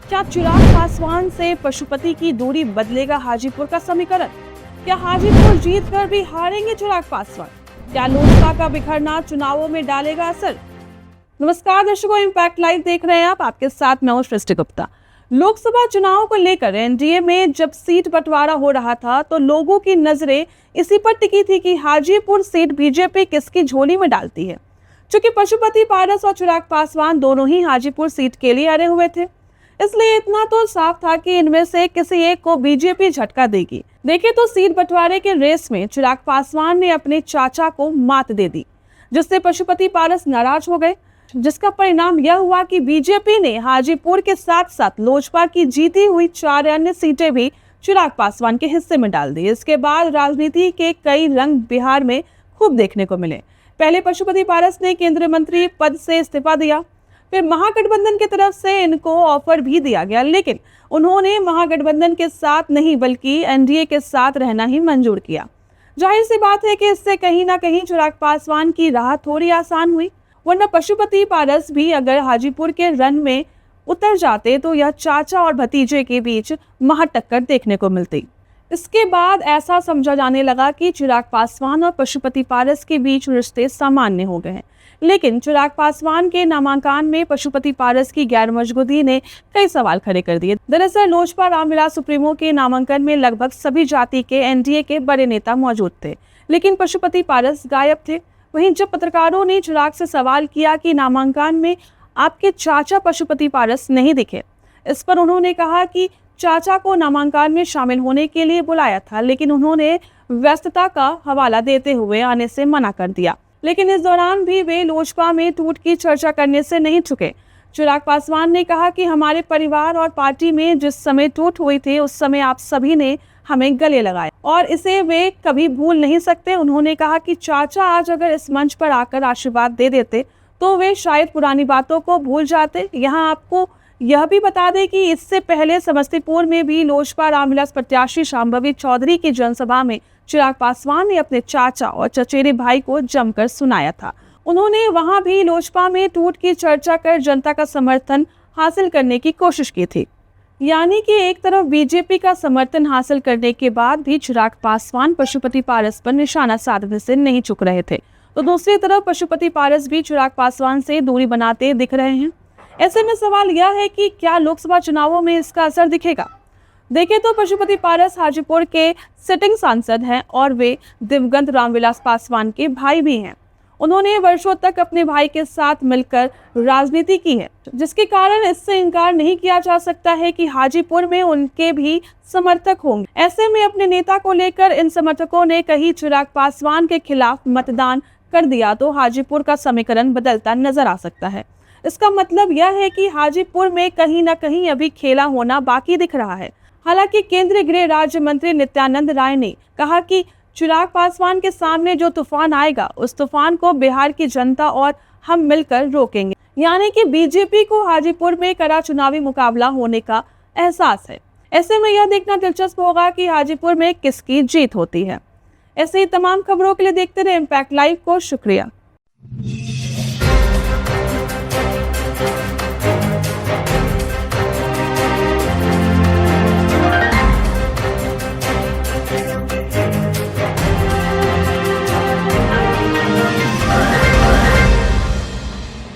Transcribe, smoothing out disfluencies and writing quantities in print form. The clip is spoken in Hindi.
क्या चिराग पासवान से पशुपति की दूरी बदलेगा हाजीपुर का समीकरण? क्या हाजीपुर जीत कर भी हारेंगे चिराग पासवान? क्या लोजपा का बिखरना चुनावों में डालेगा असर? नमस्कार दर्शकों, इम्पैक्ट लाइव देख रहे हैं आप। आपके साथ मैं हूं सृष्टि गुप्ता। लोकसभा चुनाव को लेकर एनडीए में जब सीट बंटवारा हो रहा था तो लोगों की नजरें इसी पर टिकी थी कि हाजीपुर सीट बीजेपी किसकी झोली में डालती है। चूंकि पशुपति पारस और चिराग पासवान दोनों ही हाजीपुर सीट के लिए अड़े हुए थे, इसलिए इतना तो साफ था कि इनमें से किसी एक को बीजेपी झटका देगी। देखे तो सीट बंटवारे के रेस में चिराग पासवान ने अपने चाचा को मात दे दी, जिससे पशुपति पारस नाराज हो गए, जिसका परिणाम यह हुआ कि बीजेपी ने हाजीपुर के साथ साथ लोजपा की जीती हुई 4 अन्य सीटें भी चिराग पासवान के हिस्से में डाल दी। इसके बाद राजनीति के कई रंग बिहार में खूब देखने को मिले। पहले पशुपति पारस ने केंद्रीय मंत्री पद से इस्तीफा दिया, फिर महागठबंधन की तरफ से इनको ऑफर भी दिया गया, लेकिन उन्होंने महागठबंधन के साथ नहीं बल्कि एनडीए के साथ रहना ही मंजूर किया। जाहिर सी बात है कि इससे कहीं ना कहीं चिराग पासवान की राह थोड़ी आसान हुई, वरना पशुपति पारस भी अगर हाजीपुर के रन में उतर जाते तो यह चाचा और भतीजे के बीच महाटक्कर देखने को मिलती। इसके बाद ऐसा समझा जाने लगा कि चिराग पासवान और पशुपति पारस के बीच रिश्ते सामान्य हो गए हैं। लेकिन चिराग पासवान के नामांकन में पशुपति पारस की गैर मौजूदगी ने कई सवाल खड़े कर दिए। दरअसल लोजपा रामविलास सुप्रीमो के नामांकन में लगभग सभी जाति के एनडीए के बड़े नेता मौजूद थे, लेकिन पशुपति पारस गायब थे। वहीं जब पत्रकारों ने चिराग से सवाल किया कि नामांकन में आपके चाचा पशुपति पारस नहीं दिखे, इस पर उन्होंने कहा कि चाचा को नामांकन में शामिल होने के लिए बुलाया था, लेकिन उन्होंने व्यस्तता का हवाला देते हुए आने से मना कर दिया। लेकिन इस दौरान भी वे लोजपा में टूट की चर्चा करने से नहीं चुके। चिराग पासवान ने कहा कि हमारे परिवार और पार्टी में जिस समय टूट हुई थी उस समय आप सभी ने हमें गले लगाए और इसे वे कभी भूल नहीं सकते। उन्होंने कहा कि चाचा आज अगर इस मंच पर आकर आशीर्वाद दे देते तो वे शायद पुरानी बातों को भूल जाते। यहाँ आपको यह भी बता दें कि इससे पहले समस्तीपुर में भी लोजपा रामविलास प्रत्याशी शांभवी चौधरी की जनसभा में चिराग पासवान ने अपने चाचा और चचेरे भाई को जमकर सुनाया था। उन्होंने वहां भी लोजपा में टूट की चर्चा कर जनता का समर्थन हासिल करने की कोशिश की थी। यानी कि एक तरफ बीजेपी का समर्थन हासिल करने के बाद भी चिराग पासवान पशुपति पारस पर निशाना साधने से नहीं चूक रहे थे, तो दूसरी तरफ पशुपति पारस भी चिराग पासवान से दूरी बनाते दिख रहे हैं। ऐसे में सवाल यह है कि क्या लोकसभा चुनावों में इसका असर दिखेगा? देखें तो पशुपति पारस हाजीपुर के सिटिंग सांसद हैं और वे दिवंगत रामविलास पासवान के भाई भी हैं। उन्होंने वर्षों तक अपने भाई के साथ मिलकर राजनीति की है, जिसके कारण इससे इनकार नहीं किया जा सकता है कि हाजीपुर में उनके भी समर्थक होंगे। ऐसे में अपने नेता को लेकर इन समर्थकों ने कहीं चिराग पासवान के खिलाफ मतदान कर दिया तो हाजीपुर का समीकरण बदलता नजर आ सकता है। इसका मतलब यह है कि हाजीपुर में कहीं ना कहीं अभी खेला होना बाकी दिख रहा है। हालांकि केंद्रीय गृह राज्य मंत्री नित्यानंद राय ने कहा कि चिराग पासवान के सामने जो तूफान आएगा उस तूफान को बिहार की जनता और हम मिलकर रोकेंगे। यानी कि बीजेपी को हाजीपुर में कड़ा चुनावी मुकाबला होने का एहसास है। ऐसे में यह देखना दिलचस्प होगा कि हाजीपुर में किसकी जीत होती है। ऐसे ही तमाम खबरों के लिए देखते रहे इम्पैक्ट लाइव को। शुक्रिया।